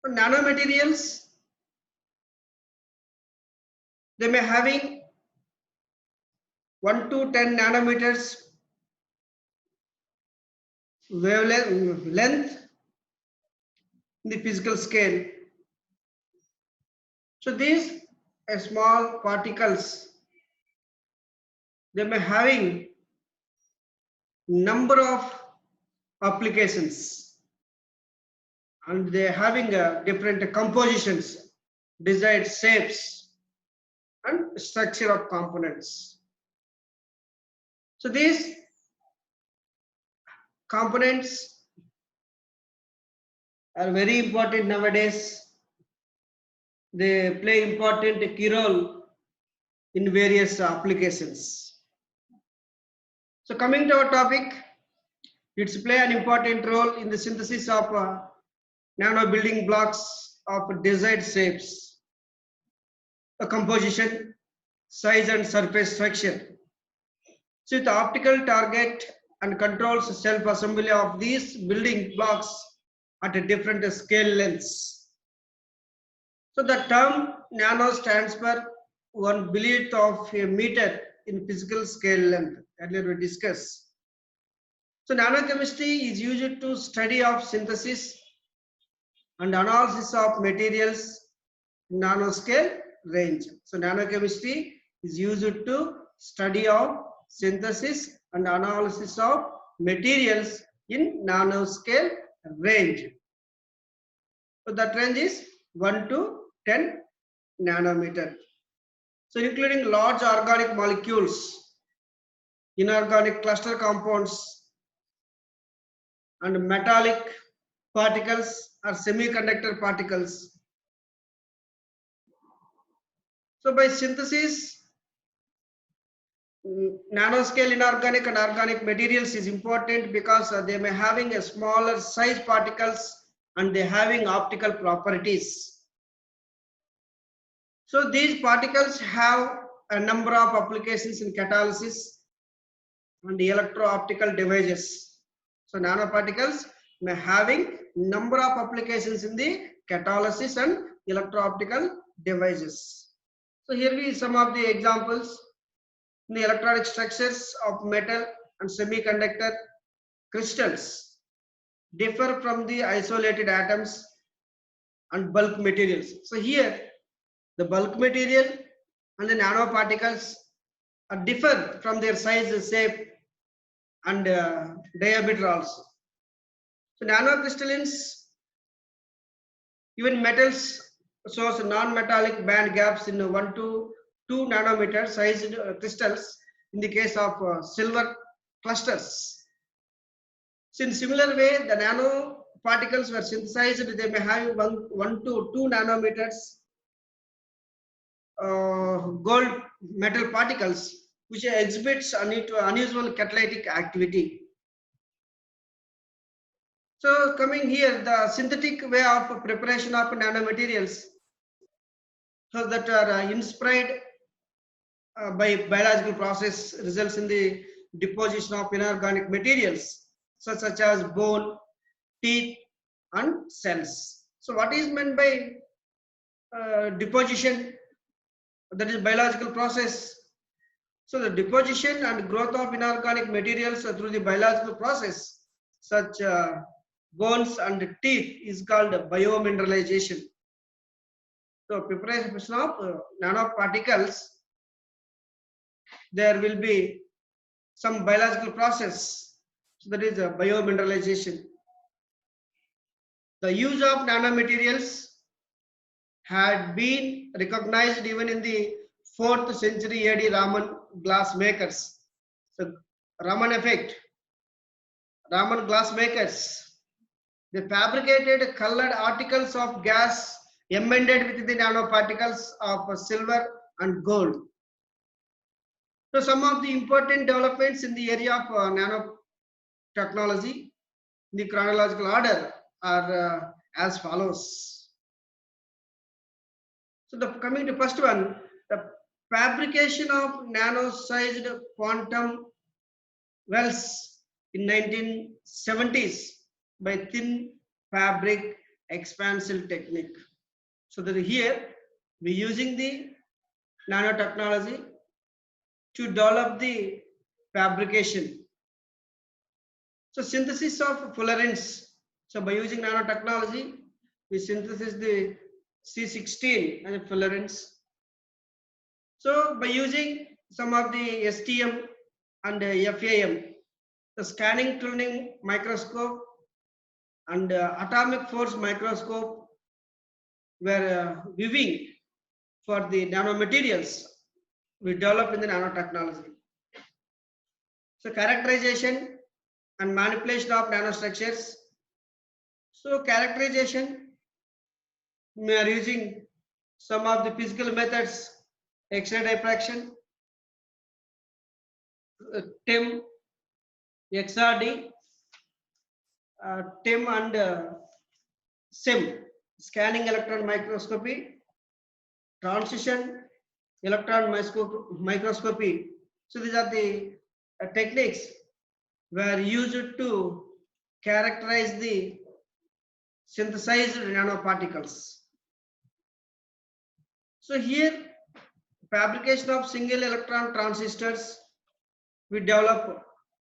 So nanomaterials, they may having 1 to 10 nanometers wavelength length in the physical scale. So these small particles, they may having number of applications, and they are having different compositions, desired shapes and structure of components. So these components are very important nowadays. They play important key role in various applications. So coming to our topic, it's play an important role in the synthesis of nano building blocks of desired shapes, a composition, size and surface structure. So the optical target and controls self-assembly of these building blocks at a different scale lengths. So the term nano stands for 1/1,000,000th of a meter in physical scale length. Earlier we discussed. So nanochemistry is used to study of synthesis and analysis of materials nanoscale range. So nanochemistry is used to study of synthesis and analysis of materials in nanoscale range. So that range is 1 to 10 nanometer. So including large organic molecules, inorganic cluster compounds, and metallic particles or semiconductor particles. So by synthesis, nanoscale inorganic and organic materials is important because they may having a smaller size particles and they having optical properties. So these particles have a number of applications in catalysis and electro-optical devices. So nanoparticles may having number of applications in the catalysis and electro-optical devices. So here we some of the examples. In the electronic structures of metal and semiconductor crystals differ from the isolated atoms and bulk materials. So here the bulk material and the nanoparticles are differ from their size, shape and diameter also. So nanocrystallines, even metals shows non-metallic band gaps in 1 to 2 nanometer sized crystals in the case of silver clusters. So in similar way, the nanoparticles were synthesized, they may have 1 to 2 nanometers gold metal particles which exhibits unusual catalytic activity. So coming here, the synthetic way of preparation of nanomaterials, so that are inspired by biological process results in the deposition of inorganic materials such as bone, teeth and cells. So what is meant by deposition? That is biological process. So the deposition and growth of inorganic materials through the biological process such bones and teeth is called biomineralization. So preparation of nanoparticles, there will be some biological process, so that is biomineralization. The use of nanomaterials had been recognized even in the 4th century AD Raman glass makers. So Raman effect, Raman glass makers, they fabricated colored articles of gas embedded with the nanoparticles of silver and gold. So some of the important developments in the area of nanotechnology in the chronological order are as follows. So the coming to first one, the fabrication of nano-sized quantum wells in 1970s by thin fabric expansive technique. So that here we're using the nanotechnology to develop the fabrication. So synthesis of fullerenes. So by using nanotechnology, we synthesize the C16 as a fullerenes. So by using some of the STM and FAM, the scanning tuning microscope and atomic force microscope were viewing for the nanomaterials we developed in the nanotechnology. So characterization and manipulation of nanostructures. So characterization, we are using some of the physical methods, X-ray diffraction, TEM, XRD, TEM and SIM, scanning electron microscopy, transition electron microscopy. So these are the techniques were used to characterize the synthesized nanoparticles. So here fabrication of single electron transistors we develop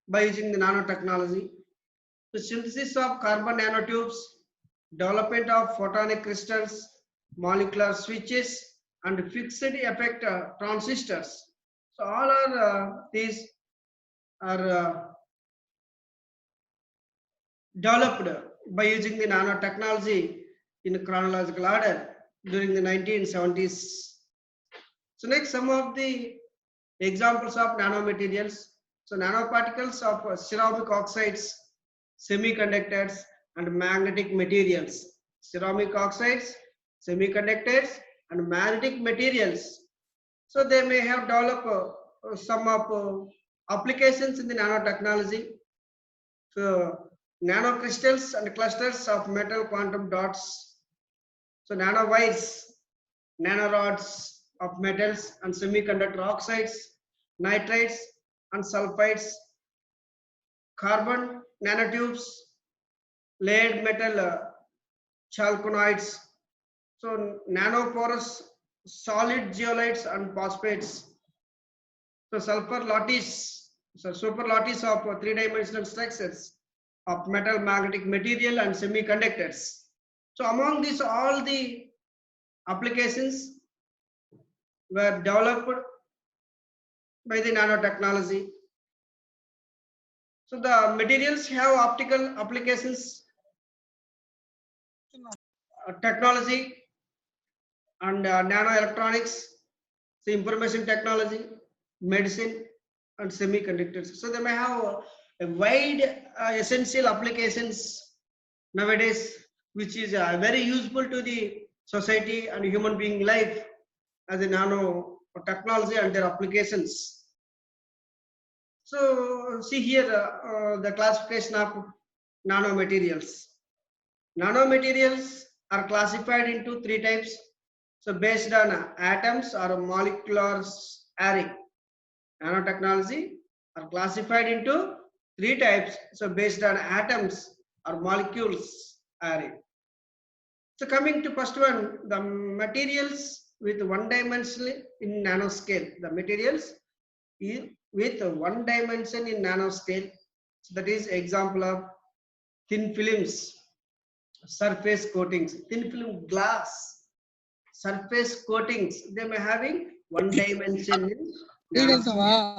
by using the nanotechnology. The synthesis of carbon nanotubes, development of photonic crystals, molecular switches, and fixed effect transistors. So all are these are developed by using the nanotechnology in chronological order during the 1970s. So next, some of the examples of nanomaterials. So nanoparticles of ceramic oxides, semiconductors, and magnetic materials. Ceramic oxides, semiconductors, and magnetic materials. So they may have developed some of applications in the nanotechnology. So nanocrystals and clusters of metal quantum dots. So nanowires, nanorods of metals and semiconductor oxides, nitrides and sulfides, carbon nanotubes, layered metal chalconoids, so nanoporous solid zeolites and phosphates, so sulfur lattice, so super lattice of three-dimensional structures of metal, magnetic material and semiconductors. So among these, all the applications were developed by the nanotechnology. So the materials have optical applications, technology and nanoelectronics, so information technology, medicine and semiconductors. So they may have a wide essential applications nowadays, which is very useful to the society and human being life as a nano technology and their applications. So see here the classification of nanomaterials. Nanomaterials are classified into three types. So based on atoms or molecular array. Nanotechnology are classified into three types. So based on atoms or molecules array. So coming to first one, the materials with one dimension in nanoscale. The materials with one dimension in nanoscale. So that is example of thin films, surface coatings, thin film glass, surface coatings. They may having one dimension in nanoscale.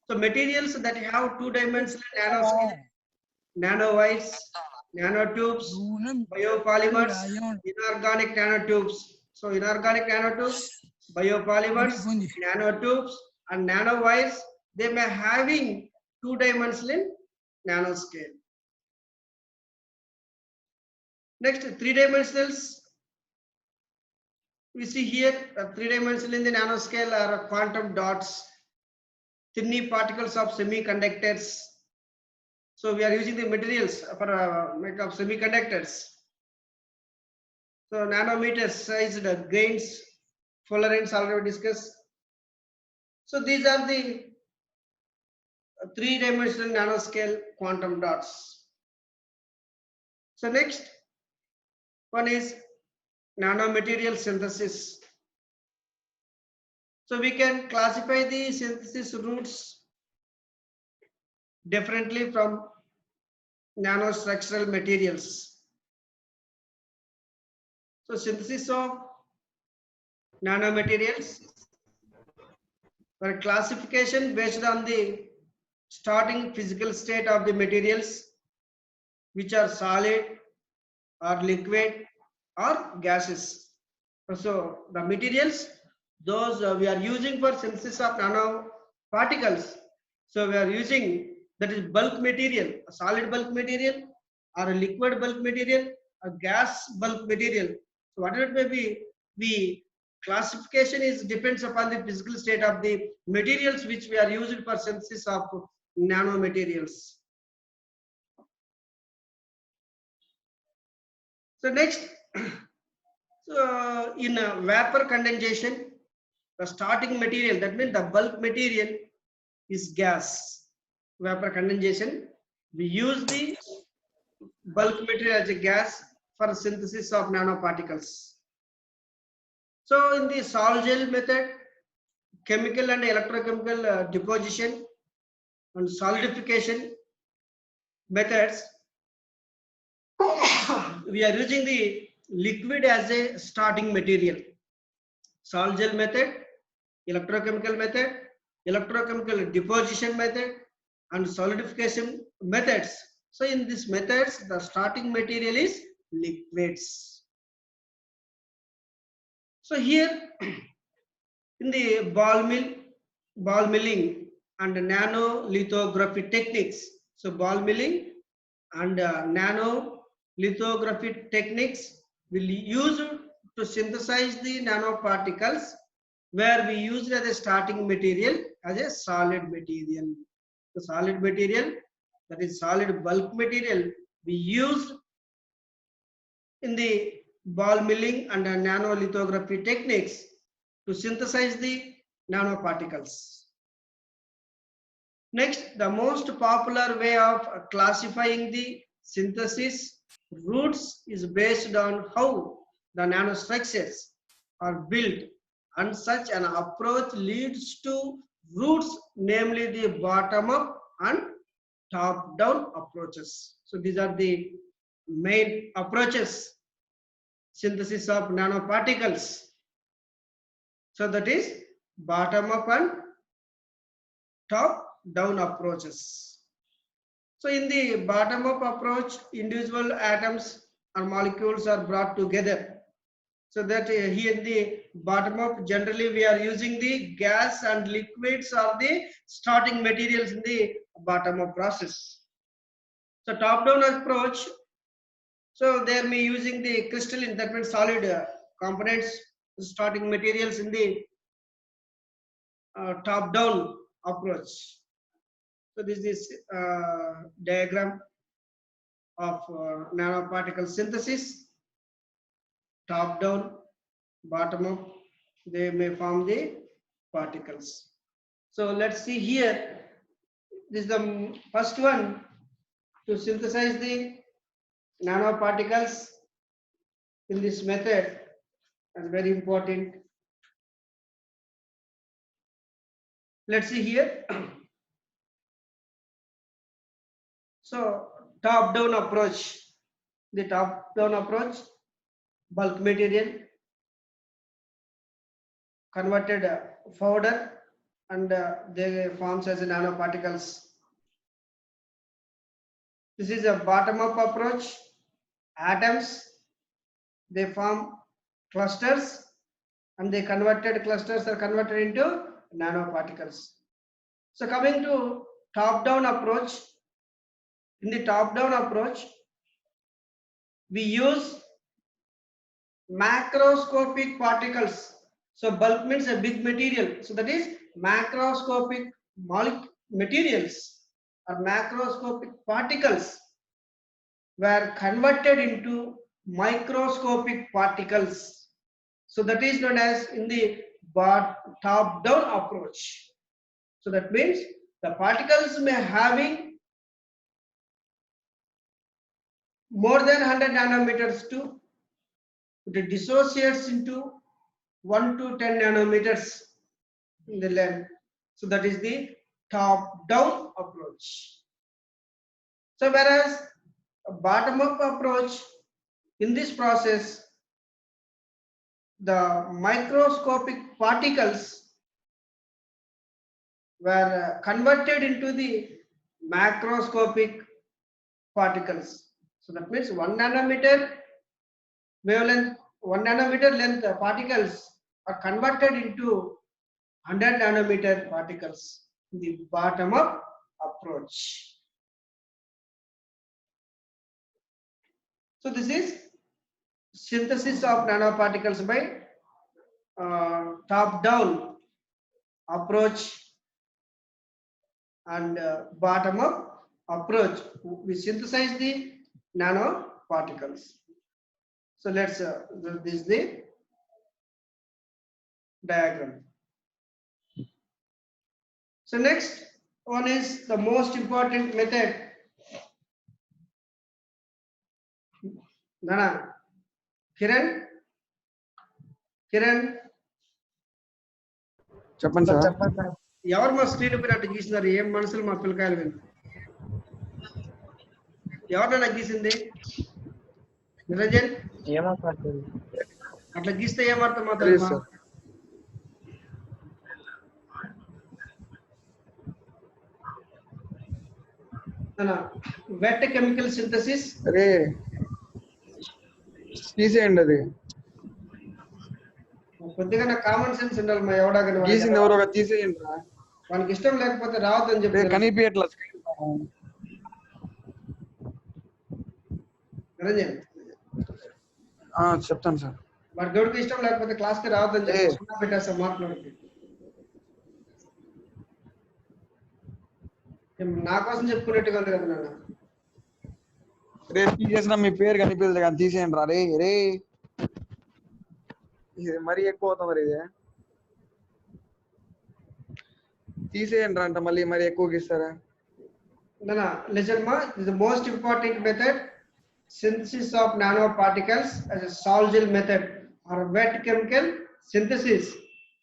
So materials that have two dimensional nanoscale, nanowires, nanotubes, biopolymers, inorganic nanotubes. So inorganic nanotubes, biopolymers, nanotubes, and nanowires, they may having two dimensional nanoscale. Next, three dimensionals. We see here three dimensional in the nanoscale are quantum dots, tiny particles of semiconductors. So we are using the materials for make of semiconductors. So nanometers sized grains, fullerenes already discussed. So these are the three-dimensional nanoscale quantum dots. So next, One is nanomaterial synthesis. So we can classify the synthesis routes differently from nanostructural materials. So synthesis of nanomaterials for classification based on the starting physical state of the materials, which are solid or liquid or gases. So the materials, those we are using for synthesis of nanoparticles. So we are using, that is bulk material, a solid bulk material or a liquid bulk material, a gas bulk material. So whatever it may be, the classification is depends upon the physical state of the materials which we are using for synthesis of nanomaterials. So next, so in vapor condensation, the starting material, that means the bulk material is gas. Vapor condensation, we use the bulk material as a gas for synthesis of nanoparticles. So in the sol gel method, chemical and electrochemical deposition and solidification methods, we are using the liquid as a starting material. Sol gel method, electrochemical method, electrochemical deposition method, and solidification methods. So in these methods, the starting material is liquids. So here in the ball milling and nano lithography techniques. So ball milling and nano lithography techniques will use to synthesize the nanoparticles, where we use it as a starting material as a solid material. The solid material, that is solid bulk material, we used in the ball milling and nanolithography techniques to synthesize the nanoparticles. Next, the most popular way of classifying the synthesis routes is based on how the nanostructures are built, and such an approach leads to routes, namely the bottom up and top down approaches. So these are the main approaches, synthesis of nanoparticles. So that is bottom up and top down approaches. So in the bottom up approach, individual atoms or molecules are brought together. So that here in the bottom up, generally we are using the gas and liquids are the starting materials in the bottom up process. So top down approach, so they are using the crystalline, that means solid components, starting materials in the top down approach. So this is diagram of nanoparticle synthesis. Top down, bottom up, they may form the particles. So let's see here. This is the first one to synthesize the nanoparticles in this method, and very important. Let's see here. So top down approach, the top down approach, bulk material converted powder, and they forms as nanoparticles. This is a bottom up approach. Atoms, they form clusters, and the converted clusters are converted into nanoparticles. So coming to top down approach, in the top down approach, we use macroscopic particles. So bulk means a big material. So that is macroscopic materials or macroscopic particles were converted into microscopic particles. So that is known as in the top down approach. So that means the particles may having more than 100 nanometers to it dissociates into 1 to 10 nanometers in the length. So that is the top-down approach. So whereas a bottom-up approach, in this process, the microscopic particles were converted into the macroscopic particles. So that means 1 nanometer wavelength, 1 nanometer length particles are converted into 100 nanometer particles in the bottom up approach. So this is synthesis of nanoparticles by top down approach and bottom up approach. We synthesize the nanoparticles. So let's this is the diagram. So next one is the most important method. Nana, Kiran, చెప్పండి sir ఎవరు మా screen పైన అట్లా గీసినారు? ఏం మనసులు మా పిల్లకాయలు విని ఎవరన్నా గీసింది? నిరంజన్ అట్లా గీస్తే ఏమర్థం అవుతుంది? Wet chemical synthesis. అరే తీసేయండి, అది కొద్దిగా నాకు కామన్ సెన్స్ ఉండాలి మా ఎవడా కానీ. గీసింది ఎవరో తీసేయండి, వానికి ఇష్టం లేకపోతే రావద్దని చెప్పి కనిపించట్లా. నిరంజన్ చెప్తాను సార్. వాడి గడుకు ఇష్టం లేకపోతే క్లాస్ కి రావద్దని చెప్పి పెట్టేస్తా మాట్లాడుతుంది. నా కోసం చెప్పుకున్నట్టుగా ఉంది కదా నాన్న. రే తీసేసిన మీ పేరు కనిపించదు కానీ తీసేయండి రా. రే రే ఇది మరీ ఎక్కువ అవుతుంది, మరి ఇది తీసేయండి రా అంట, మళ్ళీ మరి ఎక్కువకి ఇస్తారా? Listen ma, this is the most important method, synthesis of nanoparticles as a sol-gel method or wet chemical synthesis.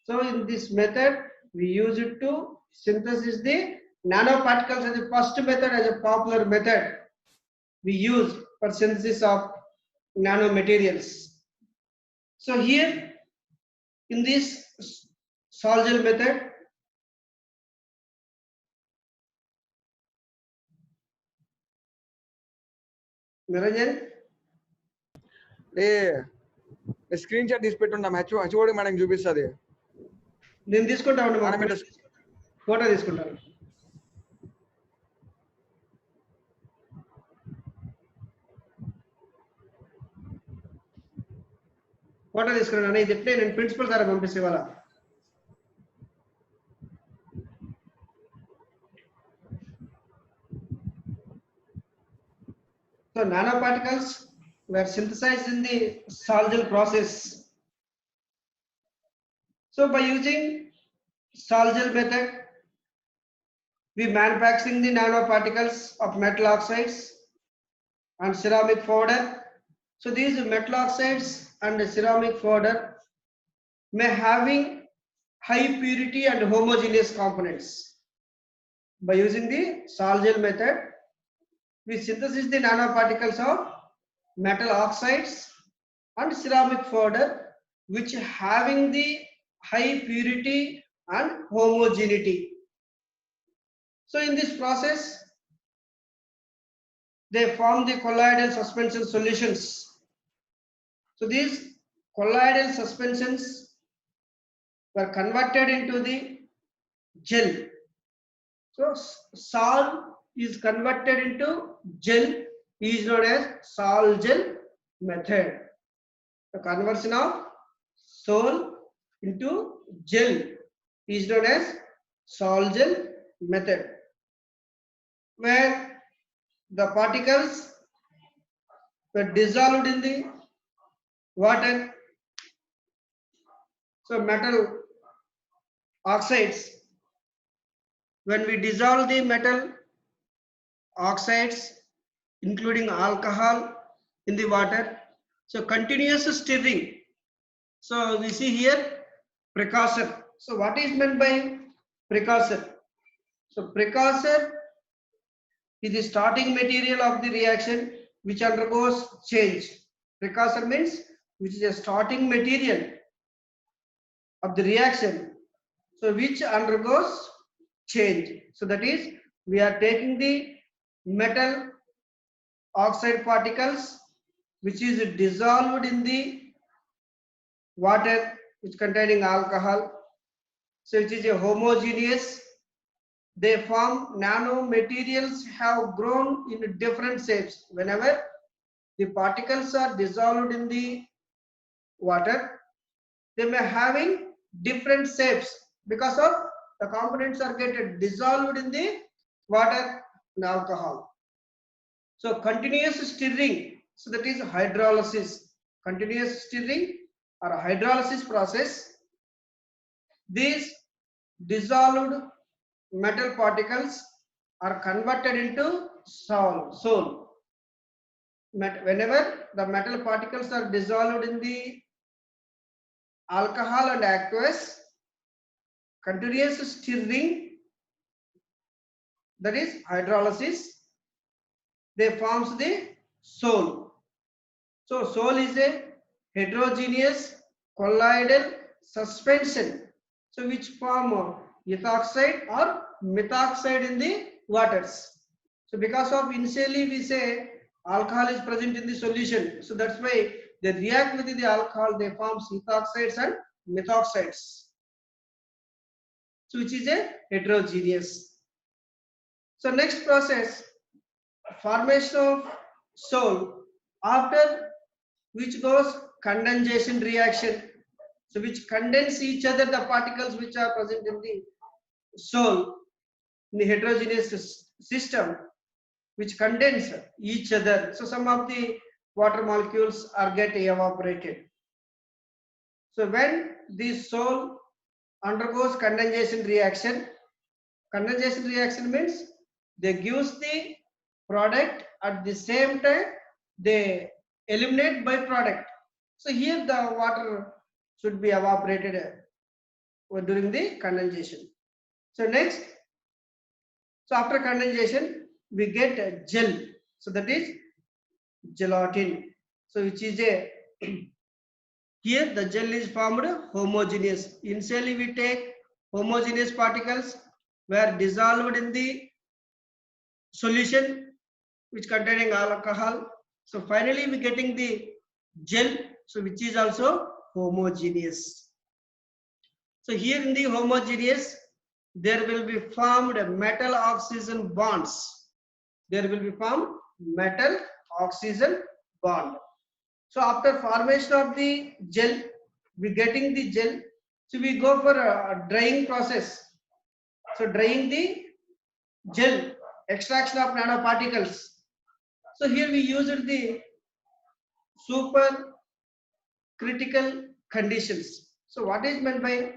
So in this method we use it to synthesis the nanoparticles as the first method, as a popular method we use for synthesis of nanomaterials. So here in this sol-gel method, Niranjan screen shot తీసి పెట్టున్నాం, HOD madam చూపిస్తుంది. నేను తీసుకుంటాను, photo తీసుకుంటాను. Photo తీసుకున్నాను. ఇది ఎట్లే నేను principal ద్వారా పంపిస్తే ఇవాళ. So nanoparticles were synthesized in the sol-gel process. So by using sol-gel method, we manufacturing the nanoparticles of metal oxides and ceramic powder. So these metal oxides and ceramic powder may having high purity and homogeneous components. By using the sol-gel method, we synthesize the nanoparticles of metal oxides and ceramic powder which having the high purity and homogeneity. So in this process they form the colloidal suspension solutions. So these colloidal suspensions were converted into the gel. So sol is converted into gel is known as sol-gel method. The conversion of sol into gel is known as sol-gel method, where the particles were dissolved in the water. So metal oxides, when we dissolve the metal oxides including alcohol in the water, So continuous stirring. So we see here precursor. So what is meant by precursor? So precursor is the starting material of the reaction which undergoes change. Precursor means which is a starting material of the reaction, so which undergoes change. So that is, we are taking the metal oxide particles which is dissolved in the water which containing alcohol, so it is a homogeneous. They form nanomaterials have grown in different shapes. Whenever the particles are dissolved in the water, they may having different shapes because of the components are get dissolved in the water and alcohol. So continuous stirring, so that is hydrolysis. Continuous stirring or hydrolysis process, these dissolved metal particles are converted into sol. Whenever the metal particles are dissolved in the alcohol and aqueous, continuous stirring, that is hydrolysis, they forms the sol. So sol is a heterogeneous colloidal suspension, so which form ethoxide or methoxide in the waters. So because of initially we say alcohol is present in the solution, so that's why they react with the alcohol, they form ethoxides and methoxides, so which is a heterogeneous. So next process, formation of sol, after which goes condensation reaction, so which condense each other the particles which are present in the sol in the heterogeneous system, which condense each other. So some of the water molecules are get evaporated. So when this sol undergoes condensation reaction means they gives the product, at the same time they eliminate byproduct. So here the water should be evaporated during the condensation. So next, so after condensation we get a gel, so that is gelatin, so which is a here the gel is formed homogeneous. Initially we take homogeneous particles were dissolved in the solution which containing alcohol. So finally we getting the gel, so which is also homogeneous. So here in the homogeneous, there will be formed metal oxygen bonds. There will be formed metal oxygen bond. So after formation of the gel, we getting the gel. So we go for a drying process. So drying the gel, extraction of nanoparticles. So here we used the super critical conditions. So what is meant by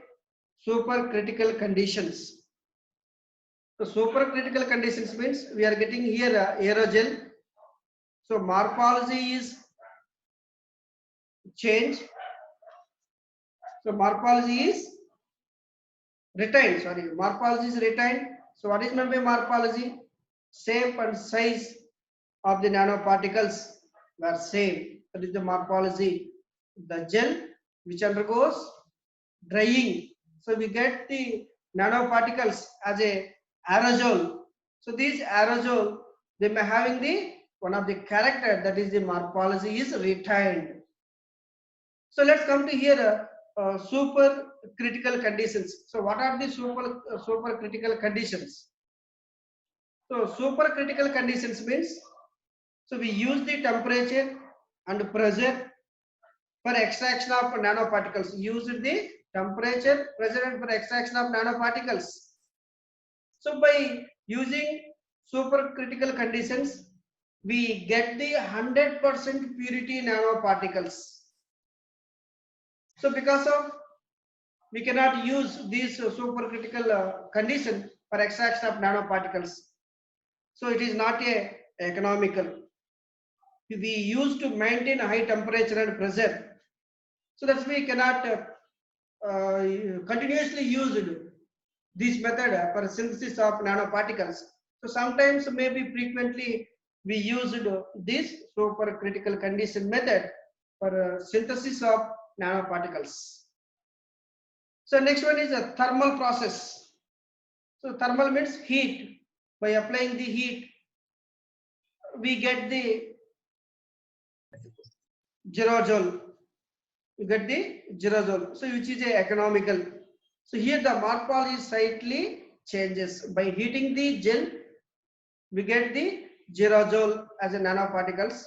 super critical conditions? So super critical conditions means we are getting here aerogel. So morphology is change. So morphology is retained. Sorry, morphology is retained. So what is meant by morphology? Shape and size of the nanoparticles were same. That is the morphology. The gel which undergoes drying, so we get the nanoparticles as a aerosol. So these aerosol, they may having the one of the character, that is the morphology is retained. So let's come to here super critical conditions. So what are the super critical conditions? So super critical conditions means, so we use the temperature and pressure for extraction of nanoparticles. Use the temperature, pressure and for extraction of nanoparticles. So by using supercritical conditions, we get the 100% purity nanoparticles. So because of we cannot use these supercritical condition for extraction of nanoparticles. So it is not a economical. we use to maintain a high temperature and pressure. So that's why we cannot continuously use this method for synthesis of nanoparticles. So sometimes maybe frequently we used this, so for critical condition method for synthesis of nanoparticles. So next one is a thermal process. So thermal means heat. By applying the heat, we get the gerozol. You get the gerozol. So which is a economical. So here the morphology slightly changes. By heating the gel, we get the gerozol as a nanoparticles.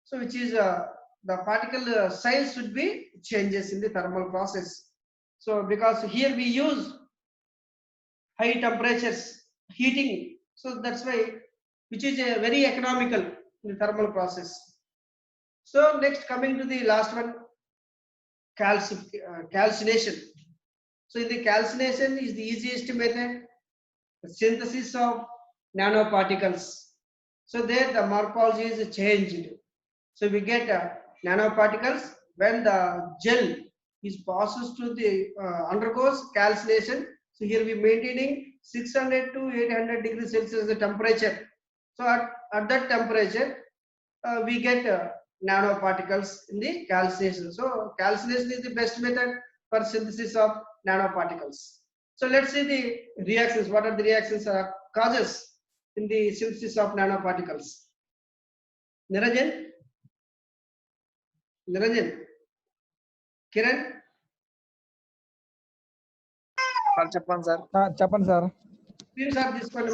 So which is the particle size should be changes in the thermal process. So because here we use high temperatures heating, so that's why which is a very economical in the thermal process. So next coming to the last one, calcination. So in the calcination is the easiest method, the synthesis of nanoparticles. So there the morphology is changed. So we get nanoparticles when the gel is passes to the undergoes calcination. So here we maintaining 600 to 800 degrees Celsius the temperature. So at that temperature we get nanoparticles in the calcination. So calcination is the best method for synthesis of nanoparticles. So let's see the reactions. What are the reactions causes in the synthesis of nanoparticles? Niranjan? Niranjan? Kiran? Sir చెప్పండి sir చెప్పండి sir. Screens are తీసుకోండి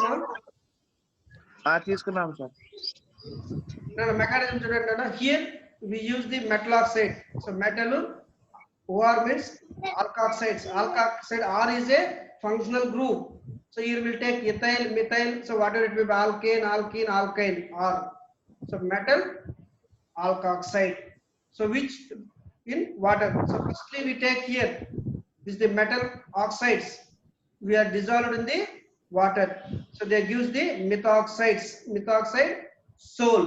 మా. తీసుకున్నాం sir. Mechanism చూడండి. Here we use the metal oxide. So metal OR means alkoxides. Alkoxide R is a functional group. So here we'll take ethyl, methyl. So whatever it will be, alkane, alkene, alkyne, R. So metal alkoxide. So which in water. So firstly we take here is the metal oxides. We are dissolved in the water. So they gives the methoxides. Methoxide sol.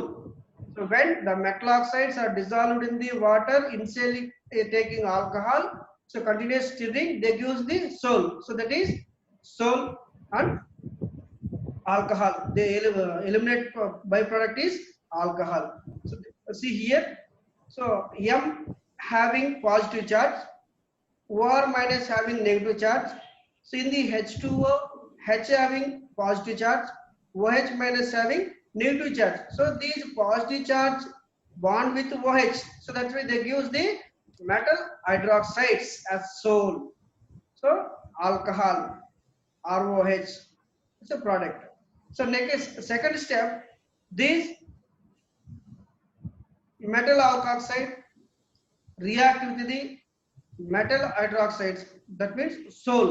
So when the metal oxides are dissolved in the water, initially taking alcohol, so continuous stirring, they gives the sol. So that is sol and alcohol. They eliminate byproduct is alcohol. So see here. So M having positive charge, OR minus having negative charge. So in the H2O, H having positive charge, OH minus having negative charge. So these positive charge bond with OH. So that's why they use the metal hydroxides as sol. So alcohol, ROH, it's a product. So next, second step, these metal alkoxide react with the metal hydroxides. That means sol.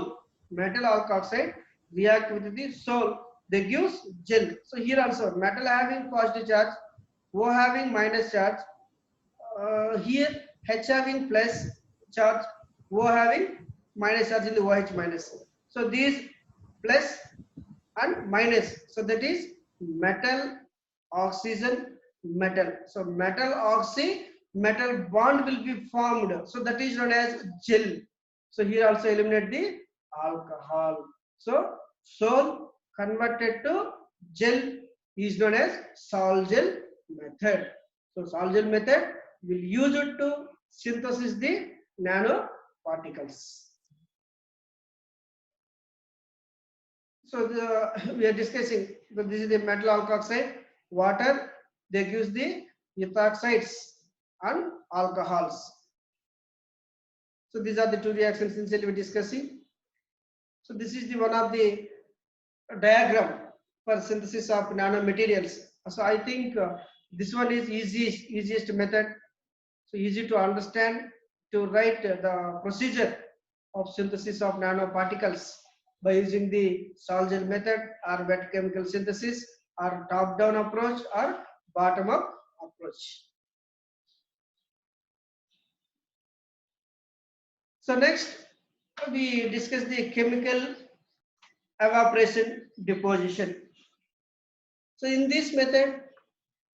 Metal alkoxide react with the sol. They gives gel. So here also metal having positive charge, O having minus charge. Here H having plus charge, O having minus charge in the OH minus. So these plus and minus. So that is metal oxygen metal. So metal oxy metal bond will be formed. So that is known as gel. So here also eliminate the alcohol. So sol converted to gel is known as sol gel method. So sol gel method will use it to synthesis the nanoparticles. So we are discussing that this is the metal alkoxide, water, they gives the ethoxides and alcohols. So these are the two reactions initially we are discussing. So this is the one of the diagram for synthesis of nanomaterials. So I think this one is easiest method. So easy to understand, to write the procedure of synthesis of nanoparticles by using the sol gel method or wet chemical synthesis or top down approach or bottom up approach. So next we discuss the chemical evaporation deposition. So in this method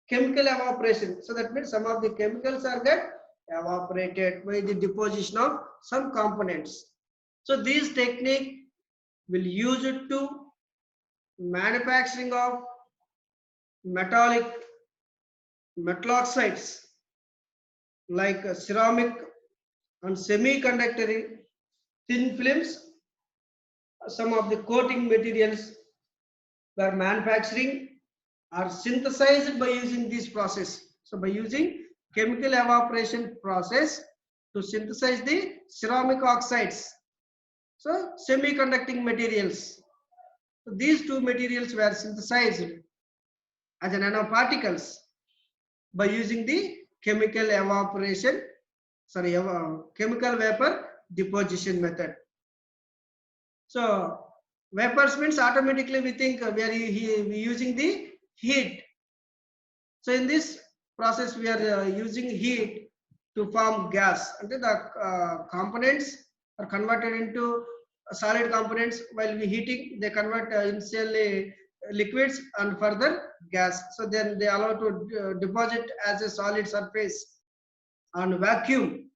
chemical evaporation. So that means some of the chemicals are get evaporated by the deposition of some components. So this technique will use it to manufacturing of metal oxides like ceramic and semiconductor thin films. Some of the coating materials were manufacturing are synthesized by using this process. So by using chemical evaporation process to synthesize the ceramic oxides. So semiconducting materials. So these two materials were synthesized as nanoparticles by using the chemical evaporation, chemical vapor deposition method. So vapors means automatically we think we are using the heat. So in this process we are using heat to form gas. And the components are converted into solid components. While we heating, they convert initially liquids and further gas. So then they allow to deposit as a solid surface on vacuum.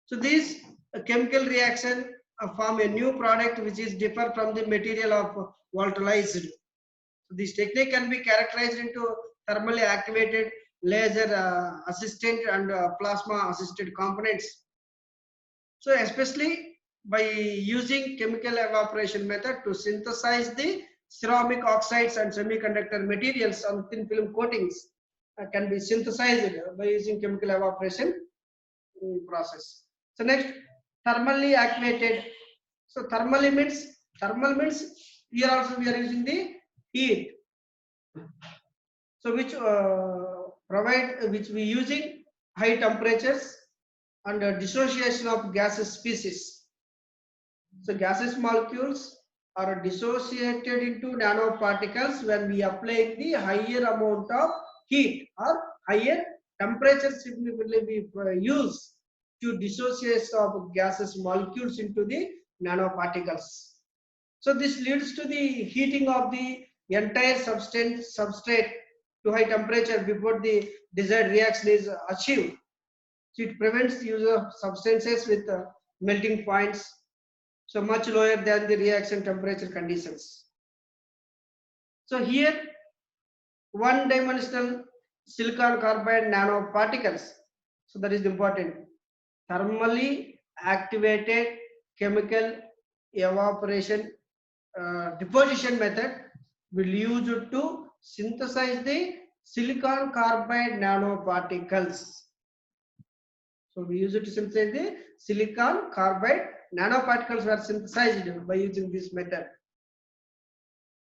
So these chemical reaction form a new product which is different from the material of volatilized. So this technique can be characterized into thermally activated, laser assisted and plasma assisted components. So especially by using chemical evaporation method to synthesize the ceramic oxides and semiconductor materials on thin film coatings can be synthesized by using chemical evaporation process. So next, thermally activated. So thermal means here also we are using the heat. So which which we using high temperatures and dissociation of gaseous species. So gaseous molecules are dissociated into nanoparticles when we apply the higher amount of heat or higher temperature. Significantly we use to dissociate of gaseous molecules into the nanoparticles. So this leads to the heating of the entire substrate to high temperature before the desired reaction is achieved. So it prevents the use of substances with melting points so much lower than the reaction temperature conditions. So here one-dimensional silicon carbide nanoparticles. So that is important. Thermally activated chemical evaporation deposition method will use it to synthesize the silicon carbide nanoparticles. So we use it to synthesize the silicon carbide nanoparticles were synthesized by using this method.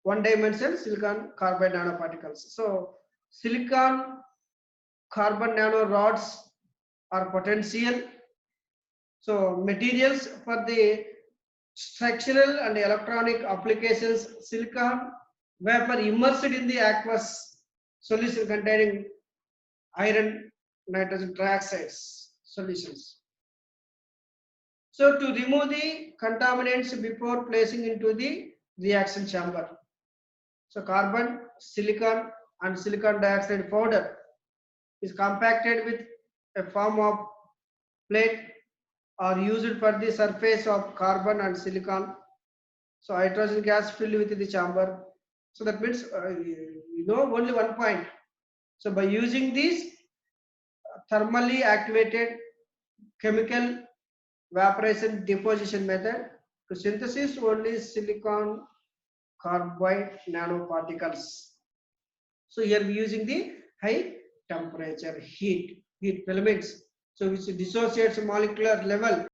One-dimensional silicon carbide nanoparticles. So silicon carbon nanorods are potential. So materials for the structural and electronic applications, silicon vapor immersed in the aqueous solution containing iron nitrogen trioxides solutions. So to remove the contaminants before placing into the reaction chamber. So carbon, silicon and silicon dioxide powder is compacted with a form of plate or used for the surface of carbon and silicon. So hydrogen gas filled with the chamber. So that means only one point. So by using this thermally activated chemical evaporation deposition method to synthesis only silicon carbide nanoparticles. So here we using the high temperature heat filaments. So which dissociates molecular level